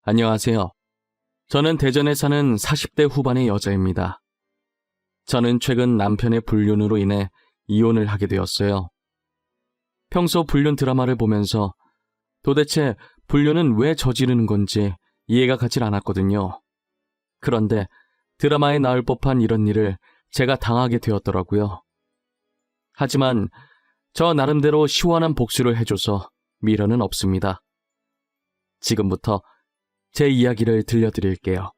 안녕하세요. 저는 대전에 사는 40대 후반의 여자입니다. 저는 최근 남편의 불륜으로 인해 이혼을 하게 되었어요. 평소 불륜 드라마를 보면서 도대체 불륜은 왜 저지르는 건지 이해가 가질 않았거든요. 그런데 드라마에 나올 법한 이런 일을 제가 당하게 되었더라고요. 하지만 저 나름대로 시원한 복수를 해줘서 미련은 없습니다. 지금부터 제 이야기를 들려드릴게요.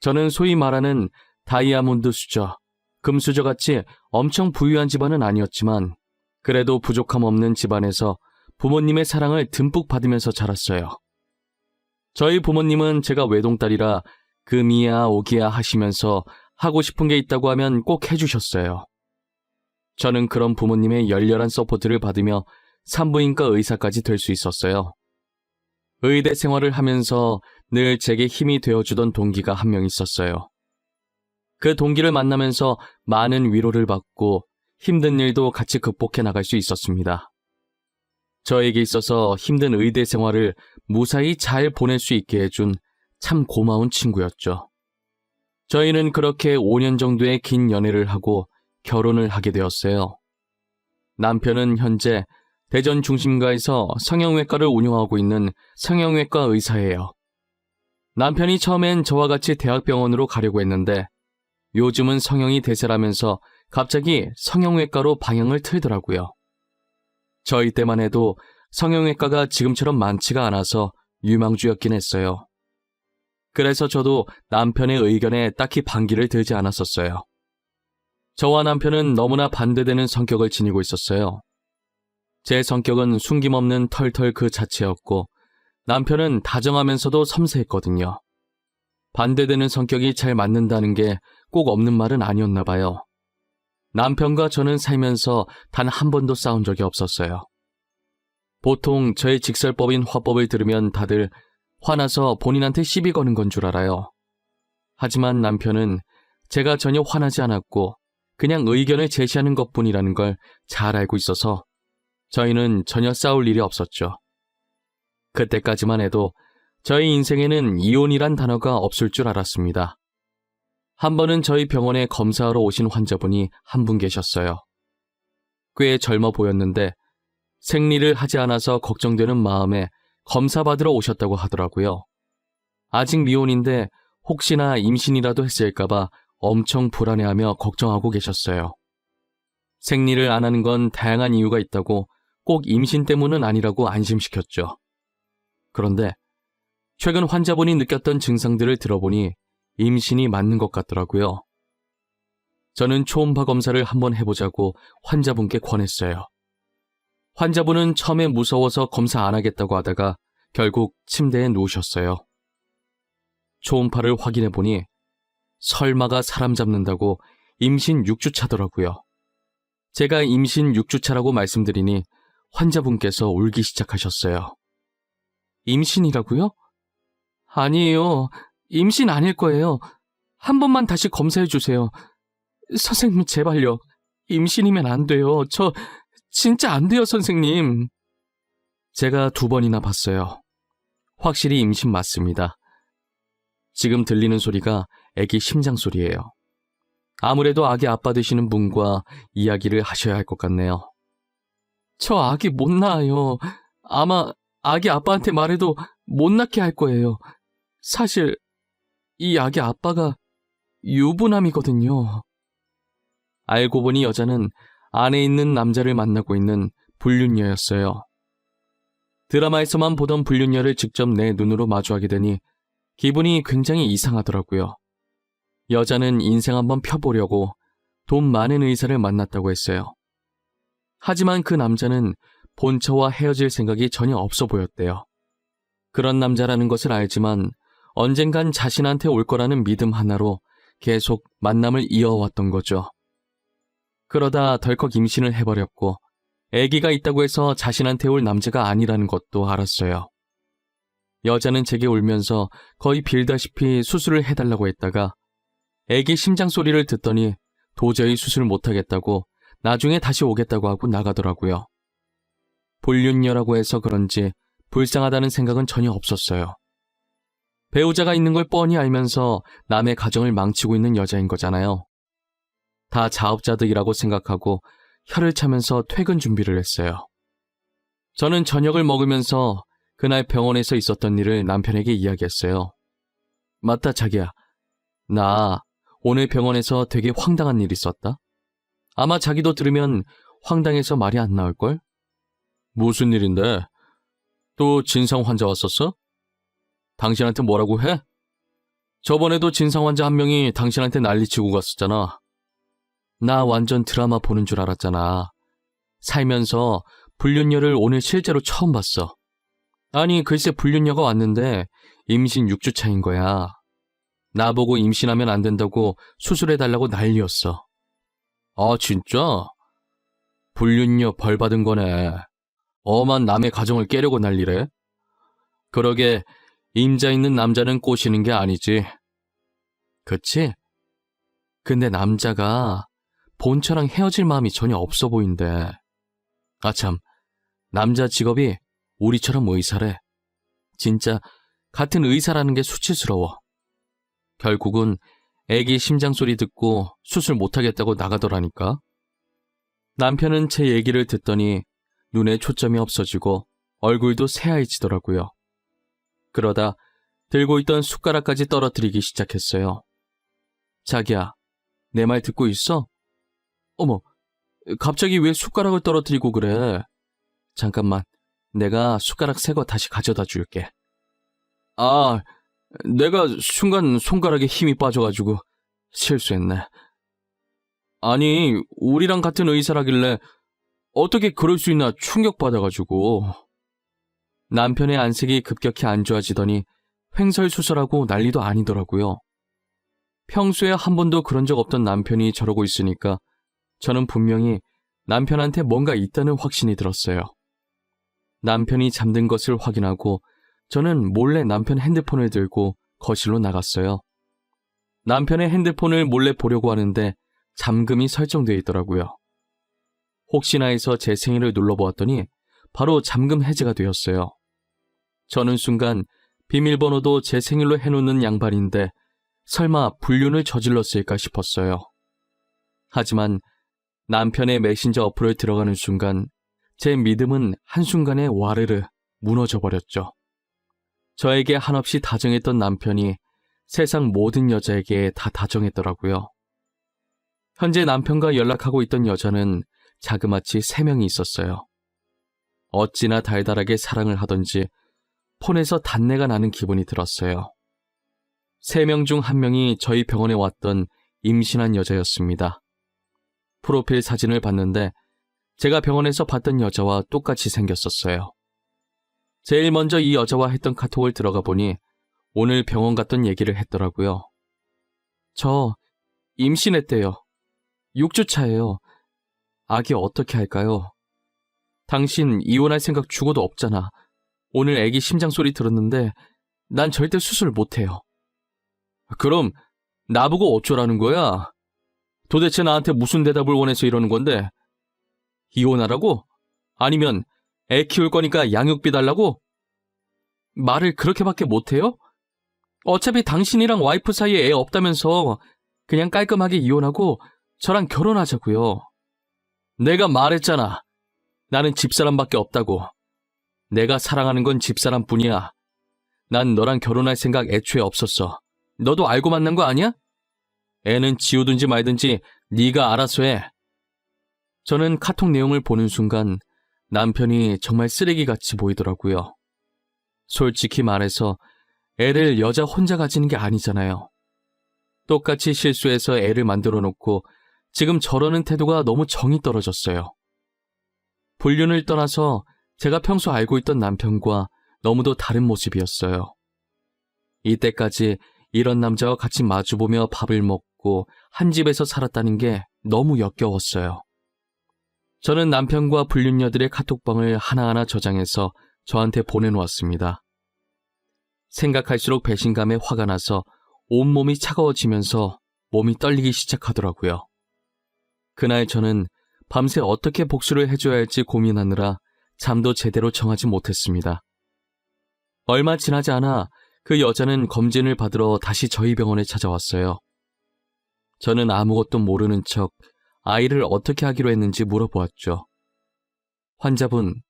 저는 소위 말하는 다이아몬드 수저, 금수저같이 엄청 부유한 집안은 아니었지만 그래도 부족함 없는 집안에서 부모님의 사랑을 듬뿍 받으면서 자랐어요. 저희 부모님은 제가 외동딸이라 금이야 오기야 하시면서 하고 싶은 게 있다고 하면 꼭 해주셨어요. 저는 그런 부모님의 열렬한 서포트를 받으며 산부인과 의사까지 될 수 있었어요. 의대 생활을 하면서 늘 제게 힘이 되어주던 동기가 한 명 있었어요. 그 동기를 만나면서 많은 위로를 받고 힘든 일도 같이 극복해 나갈 수 있었습니다. 저에게 있어서 힘든 의대 생활을 무사히 잘 보낼 수 있게 해준 참 고마운 친구였죠. 저희는 그렇게 5년 정도의 긴 연애를 하고 결혼을 하게 되었어요. 남편은 현재 대전 중심가에서 성형외과를 운영하고 있는 성형외과 의사예요. 남편이 처음엔 저와 같이 대학병원으로 가려고 했는데 요즘은 성형이 대세라면서 갑자기 성형외과로 방향을 틀더라고요. 저희 때만 해도 성형외과가 지금처럼 많지가 않아서 유망주였긴 했어요. 그래서 저도 남편의 의견에 딱히 반기를 들지 않았었어요. 저와 남편은 너무나 반대되는 성격을 지니고 있었어요. 제 성격은 숨김없는 털털 그 자체였고 남편은 다정하면서도 섬세했거든요. 반대되는 성격이 잘 맞는다는 게 꼭 없는 말은 아니었나 봐요. 남편과 저는 살면서 단 한 번도 싸운 적이 없었어요. 보통 저의 직설법인 화법을 들으면 다들 화나서 본인한테 시비 거는 건 줄 알아요. 하지만 남편은 제가 전혀 화나지 않았고 그냥 의견을 제시하는 것뿐이라는 걸 잘 알고 있어서 저희는 전혀 싸울 일이 없었죠. 그때까지만 해도 저희 인생에는 이혼이란 단어가 없을 줄 알았습니다. 한 번은 저희 병원에 검사하러 오신 환자분이 한 분 계셨어요. 꽤 젊어 보였는데 생리를 하지 않아서 걱정되는 마음에 검사 받으러 오셨다고 하더라고요. 아직 미혼인데 혹시나 임신이라도 했을까봐 엄청 불안해하며 걱정하고 계셨어요. 생리를 안 하는 건 다양한 이유가 있다고 꼭 임신 때문은 아니라고 안심시켰죠. 그런데 최근 환자분이 느꼈던 증상들을 들어보니 임신이 맞는 것 같더라고요. 저는 초음파 검사를 한번 해보자고 환자분께 권했어요. 환자분은 처음에 무서워서 검사 안 하겠다고 하다가 결국 침대에 누우셨어요. 초음파를 확인해보니 설마가 사람 잡는다고 임신 6주 차더라고요. 제가 임신 6주 차라고 말씀드리니 환자분께서 울기 시작하셨어요. 임신이라고요? 아니에요. 임신 아닐 거예요. 한 번만 다시 검사해주세요. 선생님 제발요. 임신이면 안 돼요. 저 진짜 안 돼요, 선생님. 제가 2번이나 봤어요. 확실히 임신 맞습니다. 지금 들리는 소리가 아기 심장 소리예요. 아무래도 아기 아빠 되시는 분과 이야기를 하셔야 할 것 같네요. 저 아기 못 낳아요. 아마 아기 아빠한테 말해도 못 낳게 할 거예요. 사실 이 아기 아빠가 유부남이거든요. 알고 보니 여자는 안에 있는 남자를 만나고 있는 불륜녀였어요. 드라마에서만 보던 불륜녀를 직접 내 눈으로 마주하게 되니 기분이 굉장히 이상하더라고요. 여자는 인생 한번 펴보려고 돈 많은 의사를 만났다고 했어요. 하지만 그 남자는 본처와 헤어질 생각이 전혀 없어 보였대요. 그런 남자라는 것을 알지만 언젠간 자신한테 올 거라는 믿음 하나로 계속 만남을 이어왔던 거죠. 그러다 덜컥 임신을 해버렸고 아기가 있다고 해서 자신한테 올 남자가 아니라는 것도 알았어요. 여자는 제게 울면서 거의 빌다시피 수술을 해달라고 했다가 아기 심장 소리를 듣더니 도저히 수술 못하겠다고 나중에 다시 오겠다고 하고 나가더라고요. 불륜녀라고 해서 그런지 불쌍하다는 생각은 전혀 없었어요. 배우자가 있는 걸 뻔히 알면서 남의 가정을 망치고 있는 여자인 거잖아요. 다 자업자득이라고 생각하고 혀를 차면서 퇴근 준비를 했어요. 저는 저녁을 먹으면서 그날 병원에서 있었던 일을 남편에게 이야기했어요. 맞다, 자기야. 나 오늘 병원에서 되게 황당한 일 있었다. 아마 자기도 들으면 황당해서 말이 안 나올걸? 무슨 일인데? 또 진상 환자 왔었어? 당신한테 뭐라고 해? 저번에도 진상 환자 한 명이 당신한테 난리치고 갔었잖아. 나 완전 드라마 보는 줄 알았잖아. 살면서 불륜녀를 오늘 실제로 처음 봤어. 아니, 글쎄 불륜녀가 왔는데 임신 6주 차인 거야. 나보고 임신하면 안 된다고 수술해달라고 난리였어. 아, 진짜? 불륜녀 벌 받은 거네. 엄한 남의 가정을 깨려고 난리래? 그러게 임자 있는 남자는 꼬시는 게 아니지. 그치? 근데 남자가 본처랑 헤어질 마음이 전혀 없어 보인대. 아참, 남자 직업이 우리처럼 의사래. 진짜 같은 의사라는 게 수치스러워. 결국은 애기 심장 소리 듣고 수술 못하겠다고 나가더라니까. 남편은 제 얘기를 듣더니 눈에 초점이 없어지고 얼굴도 새하얘지더라고요. 그러다 들고 있던 숟가락까지 떨어뜨리기 시작했어요. 자기야, 내 말 듣고 있어? 어머, 갑자기 왜 숟가락을 떨어뜨리고 그래? 잠깐만, 내가 숟가락 새 거 다시 가져다 줄게. 아, 내가 순간 손가락에 힘이 빠져가지고 실수했네. 아니, 우리랑 같은 의사라길래 어떻게 그럴 수 있나 충격받아가지고. 남편의 안색이 급격히 안 좋아지더니 횡설수설하고 난리도 아니더라고요. 평소에 한 번도 그런 적 없던 남편이 저러고 있으니까 저는 분명히 남편한테 뭔가 있다는 확신이 들었어요. 남편이 잠든 것을 확인하고 저는 몰래 남편 핸드폰을 들고 거실로 나갔어요. 남편의 핸드폰을 몰래 보려고 하는데 잠금이 설정되어 있더라고요. 혹시나 해서 제 생일을 눌러보았더니 바로 잠금 해제가 되었어요. 저는 순간 비밀번호도 제 생일로 해놓는 양반인데 설마 불륜을 저질렀을까 싶었어요. 하지만 남편의 메신저 어플을 들어가는 순간 제 믿음은 한순간에 와르르 무너져 버렸죠. 저에게 한없이 다정했던 남편이 세상 모든 여자에게 다 다정했더라고요. 현재 남편과 연락하고 있던 여자는 자그마치 3명이 있었어요. 어찌나 달달하게 사랑을 하던지 폰에서 단내가 나는 기분이 들었어요. 3명 중 1명이 저희 병원에 왔던 임신한 여자였습니다. 프로필 사진을 봤는데 제가 병원에서 봤던 여자와 똑같이 생겼었어요. 제일 먼저 이 여자와 했던 카톡을 들어가 보니 오늘 병원 갔던 얘기를 했더라고요. 저 임신했대요. 6주 차예요. 아기 어떻게 할까요? 당신 이혼할 생각 죽어도 없잖아. 오늘 아기 심장 소리 들었는데 난 절대 수술 못해요. 그럼 나보고 어쩌라는 거야? 도대체 나한테 무슨 대답을 원해서 이러는 건데? 이혼하라고? 아니면 애 키울 거니까 양육비 달라고? 말을 그렇게밖에 못해요? 어차피 당신이랑 와이프 사이에 애 없다면서 그냥 깔끔하게 이혼하고 저랑 결혼하자고요. 내가 말했잖아. 나는 집사람밖에 없다고. 내가 사랑하는 건 집사람뿐이야. 난 너랑 결혼할 생각 애초에 없었어. 너도 알고 만난 거 아니야? 애는 지우든지 말든지 네가 알아서 해. 저는 카톡 내용을 보는 순간 남편이 정말 쓰레기같이 보이더라고요. 솔직히 말해서 애를 여자 혼자 가지는 게 아니잖아요. 똑같이 실수해서 애를 만들어 놓고 지금 저러는 태도가 너무 정이 떨어졌어요. 불륜을 떠나서 제가 평소 알고 있던 남편과 너무도 다른 모습이었어요. 이때까지 이런 남자와 같이 마주보며 밥을 먹고 한 집에서 살았다는 게 너무 역겨웠어요. 저는 남편과 불륜녀들의 카톡방을 하나하나 저장해서 저한테 보내놓았습니다. 생각할수록 배신감에 화가 나서 온몸이 차가워지면서 몸이 떨리기 시작하더라고요. 그날 저는 밤새 어떻게 복수를 해줘야 할지 고민하느라 잠도 제대로 정하지 못했습니다. 얼마 지나지 않아 그 여자는 검진을 받으러 다시 저희 병원에 찾아왔어요. 저는 아무것도 모르는 척 아이를 어떻게 하기로 했는지 물어보았죠. 환자분,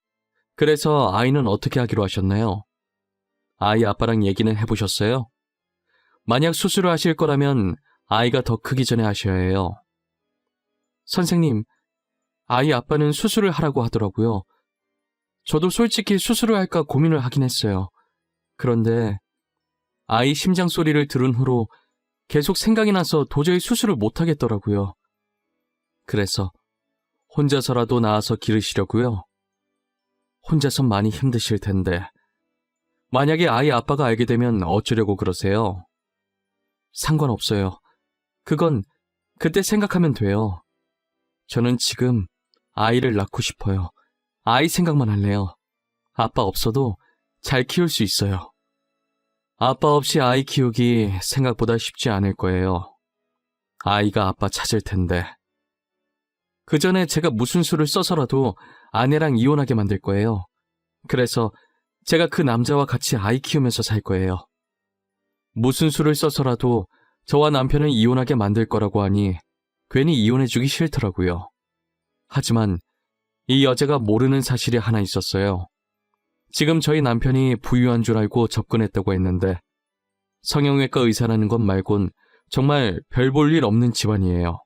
그래서 아이는 어떻게 하기로 하셨나요? 아이 아빠랑 얘기는 해보셨어요? 만약 수술을 하실 거라면 아이가 더 크기 전에 하셔야 해요. 선생님, 아이 아빠는 수술을 하라고 하더라고요. 저도 솔직히 수술을 할까 고민을 하긴 했어요. 그런데 아이 심장 소리를 들은 후로 계속 생각이 나서 도저히 수술을 못 하겠더라고요. 그래서 혼자서라도 나와서 기르시려고요. 혼자선 많이 힘드실 텐데 만약에 아이 아빠가 알게 되면 어쩌려고 그러세요? 상관없어요. 그건 그때 생각하면 돼요. 저는 지금 아이를 낳고 싶어요. 아이 생각만 할래요. 아빠 없어도 잘 키울 수 있어요. 아빠 없이 아이 키우기 생각보다 쉽지 않을 거예요. 아이가 아빠 찾을 텐데. 그 전에 제가 무슨 수를 써서라도 아내랑 이혼하게 만들 거예요. 그래서 제가 그 남자와 같이 아이 키우면서 살 거예요. 무슨 수를 써서라도 저와 남편을 이혼하게 만들 거라고 하니 괜히 이혼해주기 싫더라고요. 하지만 이 여자가 모르는 사실이 하나 있었어요. 지금 저희 남편이 부유한 줄 알고 접근했다고 했는데 성형외과 의사라는 것 말곤 정말 별 볼 일 없는 집안이에요.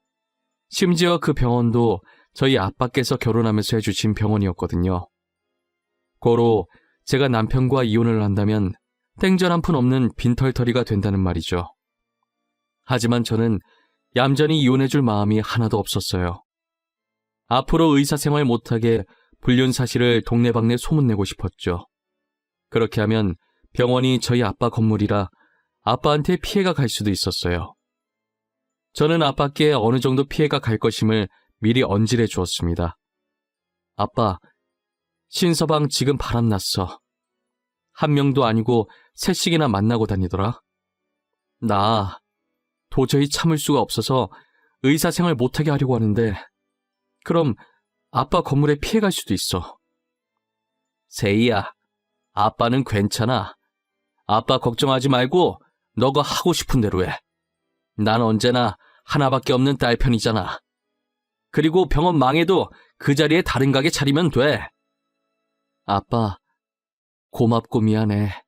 심지어 그 병원도 저희 아빠께서 결혼하면서 해주신 병원이었거든요. 고로 제가 남편과 이혼을 한다면 땡전 한 푼 없는 빈털터리가 된다는 말이죠. 하지만 저는 얌전히 이혼해줄 마음이 하나도 없었어요. 앞으로 의사생활 못하게 불륜 사실을 동네방네 소문내고 싶었죠. 그렇게 하면 병원이 저희 아빠 건물이라 아빠한테 피해가 갈 수도 있었어요. 저는 아빠께 어느 정도 피해가 갈 것임을 미리 언질해 주었습니다. 아빠, 신서방 지금 바람났어. 한 명도 아니고 셋씩이나 만나고 다니더라. 나 도저히 참을 수가 없어서 의사생활 못하게 하려고 하는데 그럼 아빠 건물에 피해갈 수도 있어. 세희야, 아빠는 괜찮아. 아빠 걱정하지 말고 너가 하고 싶은 대로 해. 난 언제나 하나밖에 없는 딸 편이잖아. 그리고 병원 망해도 그 자리에 다른 가게 차리면 돼. 아빠, 고맙고 미안해.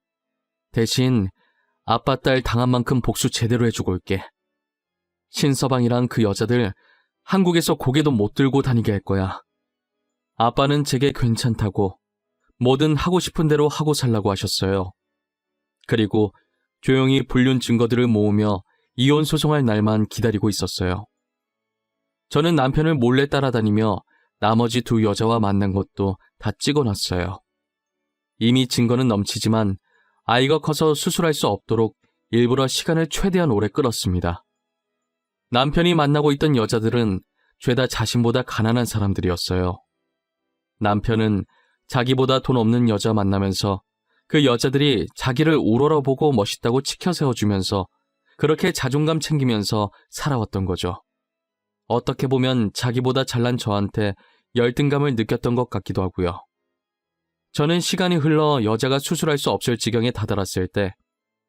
대신 아빠 딸 당한 만큼 복수 제대로 해주고 올게. 신서방이랑 그 여자들 한국에서 고개도 못 들고 다니게 할 거야. 아빠는 제게 괜찮다고 뭐든 하고 싶은 대로 하고 살라고 하셨어요. 그리고 조용히 불륜 증거들을 모으며 이혼 소송할 날만 기다리고 있었어요. 저는 남편을 몰래 따라다니며 나머지 두 여자와 만난 것도 다 찍어놨어요. 이미 증거는 넘치지만 아이가 커서 수술할 수 없도록 일부러 시간을 최대한 오래 끌었습니다. 남편이 만나고 있던 여자들은 죄다 자신보다 가난한 사람들이었어요. 남편은 자기보다 돈 없는 여자 만나면서 그 여자들이 자기를 우러러보고 멋있다고 치켜세워주면서 그렇게 자존감 챙기면서 살아왔던 거죠. 어떻게 보면 자기보다 잘난 저한테 열등감을 느꼈던 것 같기도 하고요. 저는 시간이 흘러 여자가 수술할 수 없을 지경에 다다랐을 때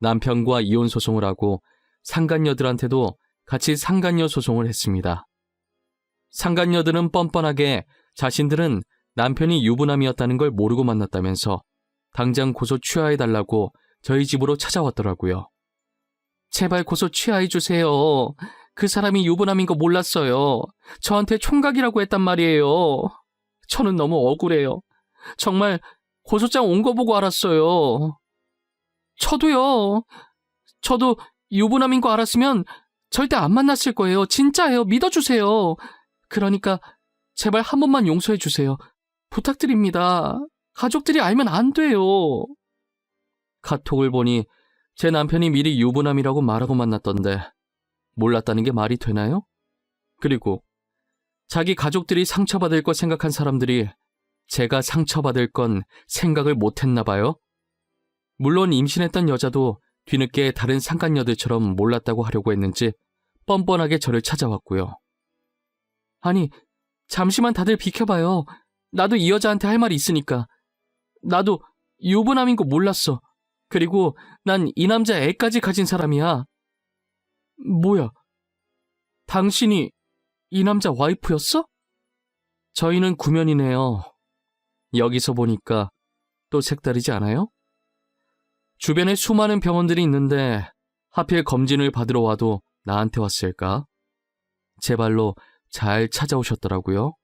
남편과 이혼 소송을 하고 상간녀들한테도 같이 상간녀 소송을 했습니다. 상간녀들은 뻔뻔하게 자신들은 남편이 유부남이었다는 걸 모르고 만났다면서 당장 고소 취하해달라고 저희 집으로 찾아왔더라고요. 제발 고소 취하해주세요. 그 사람이 유부남인 거 몰랐어요. 저한테 총각이라고 했단 말이에요. 저는 너무 억울해요. 정말 고소장 온 거 보고 알았어요. 저도요. 저도 유부남인 거 알았으면 절대 안 만났을 거예요. 진짜예요. 믿어주세요. 그러니까 제발 한 번만 용서해주세요. 부탁드립니다. 가족들이 알면 안 돼요. 카톡을 보니 제 남편이 미리 유부남이라고 말하고 만났던데 몰랐다는 게 말이 되나요? 그리고 자기 가족들이 상처받을 거 생각한 사람들이 제가 상처받을 건 생각을 못했나 봐요. 물론 임신했던 여자도 뒤늦게 다른 상간녀들처럼 몰랐다고 하려고 했는지 뻔뻔하게 저를 찾아왔고요. 아니, 잠시만 다들 비켜봐요. 나도 이 여자한테 할 말이 있으니까. 나도 유부남인 거 몰랐어. 그리고 난 이 남자 애까지 가진 사람이야. 뭐야? 당신이 이 남자 와이프였어? 저희는 구면이네요. 여기서 보니까 또 색다르지 않아요? 주변에 수많은 병원들이 있는데 하필 검진을 받으러 와도 나한테 왔을까? 제 발로 잘 찾아오셨더라고요.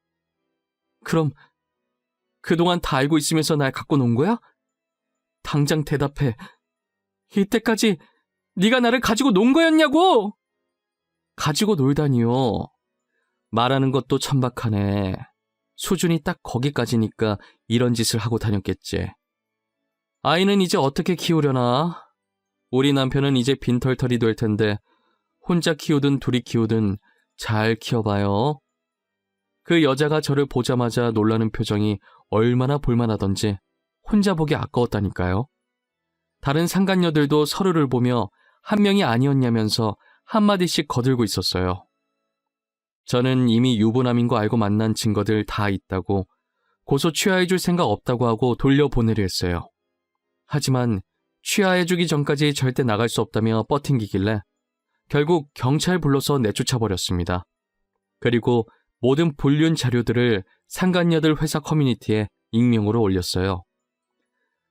그럼 그동안 다 알고 있으면서 날 갖고 논 거야? 당장 대답해. 이때까지 네가 나를 가지고 논 거였냐고! 가지고 놀다니요. 말하는 것도 천박하네. 수준이 딱 거기까지니까 이런 짓을 하고 다녔겠지. 아이는 이제 어떻게 키우려나? 우리 남편은 이제 빈털털이 될 텐데 혼자 키우든 둘이 키우든 잘 키워봐요. 그 여자가 저를 보자마자 놀라는 표정이 얼마나 볼만하던지 혼자 보기 아까웠다니까요. 다른 상간녀들도 서로를 보며 한 명이 아니었냐면서 한마디씩 거들고 있었어요. 저는 이미 유부남인 거 알고 만난 증거들 다 있다고 고소 취하해줄 생각 없다고 하고 돌려보내려 했어요. 하지만 취하해주기 전까지 절대 나갈 수 없다며 뻗팅기길래 결국 경찰 불러서 내쫓아버렸습니다. 그리고 모든 불륜 자료들을 상간녀들 회사 커뮤니티에 익명으로 올렸어요.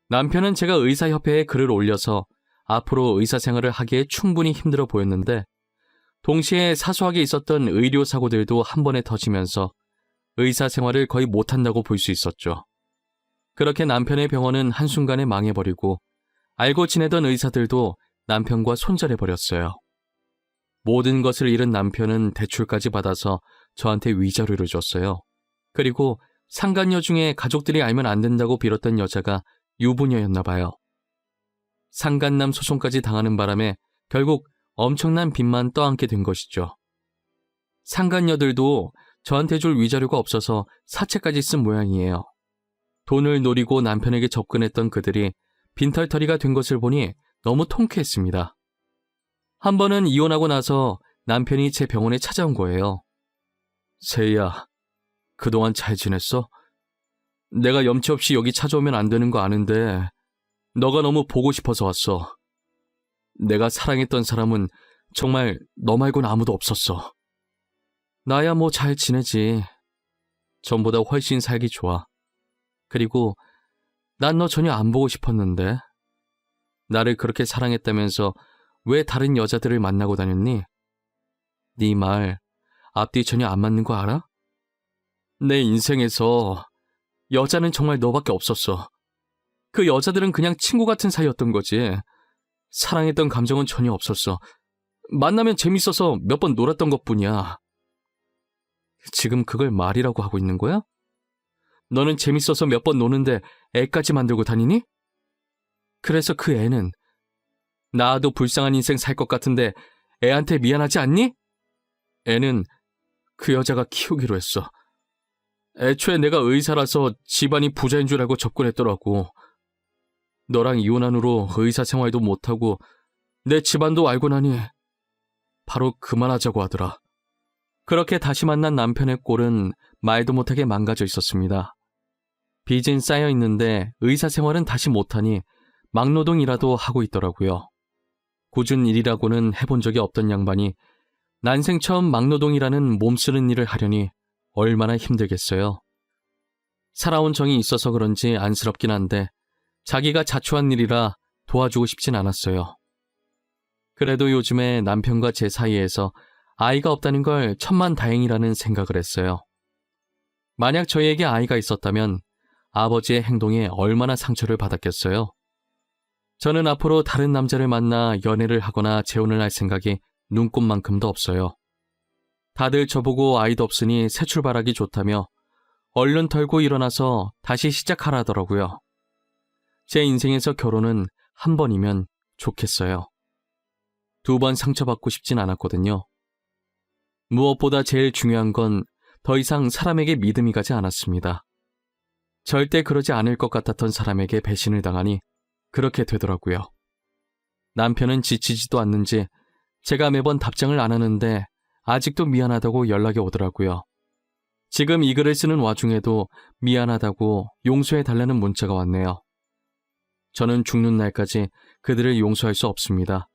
남편은 제가 의사협회에 글을 올려서 앞으로 의사생활을 하기에 충분히 힘들어 보였는데 동시에 사소하게 있었던 의료사고들도 한 번에 터지면서 의사생활을 거의 못한다고 볼 수 있었죠. 그렇게 남편의 병원은 한순간에 망해버리고 알고 지내던 의사들도 남편과 손절해버렸어요. 모든 것을 잃은 남편은 대출까지 받아서 저한테 위자료를 줬어요. 그리고 상간녀 중에 가족들이 알면 안 된다고 빌었던 여자가 유부녀였나 봐요. 상간남 소송까지 당하는 바람에 결국 엄청난 빚만 떠안게 된 것이죠. 상간녀들도 저한테 줄 위자료가 없어서 사채까지 쓴 모양이에요. 돈을 노리고 남편에게 접근했던 그들이 빈털터리가 된 것을 보니 너무 통쾌했습니다. 한 번은 이혼하고 나서 남편이 제 병원에 찾아온 거예요. 세희야, 그동안 잘 지냈어? 내가 염치 없이 여기 찾아오면 안 되는 거 아는데 너가 너무 보고 싶어서 왔어. 내가 사랑했던 사람은 정말 너 말고는 아무도 없었어. 나야 뭐 잘 지내지. 전보다 훨씬 살기 좋아. 그리고 난 너 전혀 안 보고 싶었는데. 나를 그렇게 사랑했다면서 왜 다른 여자들을 만나고 다녔니? 네 말 앞뒤 전혀 안 맞는 거 알아? 내 인생에서 여자는 정말 너밖에 없었어. 그 여자들은 그냥 친구 같은 사이였던 거지. 사랑했던 감정은 전혀 없었어. 만나면 재밌어서 몇 번 놀았던 것뿐이야. 지금 그걸 말이라고 하고 있는 거야? 너는 재밌어서 몇 번 노는데 애까지 만들고 다니니? 그래서 그 애는 나도 불쌍한 인생 살 것 같은데 애한테 미안하지 않니? 애는 그 여자가 키우기로 했어. 애초에 내가 의사라서 집안이 부자인 줄 알고 접근했더라고. 너랑 이혼한 후로 의사 생활도 못하고 내 집안도 알고 나니 바로 그만하자고 하더라. 그렇게 다시 만난 남편의 꼴은 말도 못하게 망가져 있었습니다. 빚은 쌓여 있는데 의사 생활은 다시 못하니 막노동이라도 하고 있더라고요. 꾸준 일이라고는 해본 적이 없던 양반이 난생 처음 막노동이라는 몸쓰는 일을 하려니 얼마나 힘들겠어요. 살아온 정이 있어서 그런지 안쓰럽긴 한데 자기가 자초한 일이라 도와주고 싶진 않았어요. 그래도 요즘에 남편과 제 사이에서 아이가 없다는 걸 천만다행이라는 생각을 했어요. 만약 저희에게 아이가 있었다면 아버지의 행동에 얼마나 상처를 받았겠어요. 저는 앞으로 다른 남자를 만나 연애를 하거나 재혼을 할 생각이 눈꼽만큼도 없어요. 다들 저보고 아이도 없으니 새 출발하기 좋다며 얼른 털고 일어나서 다시 시작하라더라고요. 제 인생에서 결혼은 한 번이면 좋겠어요. 2번 상처받고 싶진 않았거든요. 무엇보다 제일 중요한 건 더 이상 사람에게 믿음이 가지 않았습니다. 절대 그러지 않을 것 같았던 사람에게 배신을 당하니 그렇게 되더라고요. 남편은 지치지도 않는지 제가 매번 답장을 안 하는데 아직도 미안하다고 연락이 오더라고요. 지금 이 글을 쓰는 와중에도 미안하다고 용서해달라는 문자가 왔네요. 저는 죽는 날까지 그들을 용서할 수 없습니다.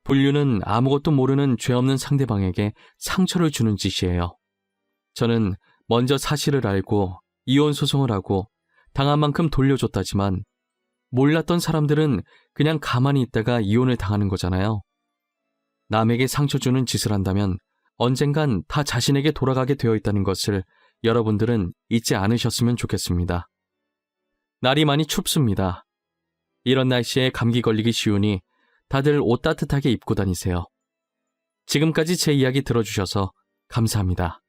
불륜은 아무것도 모르는 죄 없는 상대방에게 상처를 주는 짓이에요. 저는 먼저 사실을 알고 이혼 소송을 하고 당한 만큼 돌려줬다지만 몰랐던 사람들은 그냥 가만히 있다가 이혼을 당하는 거잖아요. 남에게 상처 주는 짓을 한다면 언젠간 다 자신에게 돌아가게 되어 있다는 것을 여러분들은 잊지 않으셨으면 좋겠습니다. 날이 많이 춥습니다. 이런 날씨에 감기 걸리기 쉬우니 다들 옷 따뜻하게 입고 다니세요. 지금까지 제 이야기 들어주셔서 감사합니다.